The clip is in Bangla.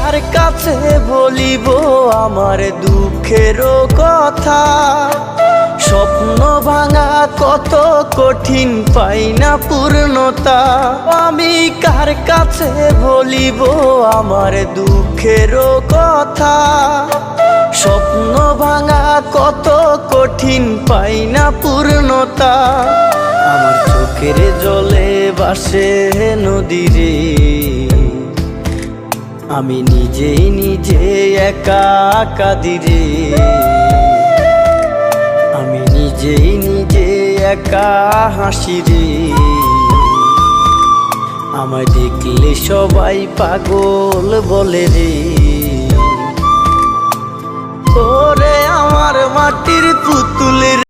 কার কাছে বলিব আমার দুঃখের কথা? স্বপ্ন ভাঙা কত কঠিন, পাই না পূর্ণতা। আমি কার কাছে বলিব আমার দুঃখের কথা? স্বপ্ন ভাঙা কত কঠিন, পাই না পূর্ণতা। আমার চোখের জলে ভাসে নদীরে, আমি নিজেই নিজে একা কাঁদিরে। আমি নিজেই নিজে একা হাসি রে। আমায় দেখলে সবাই পাগল বলে রে। ওরে আমার মাটির পুতুলের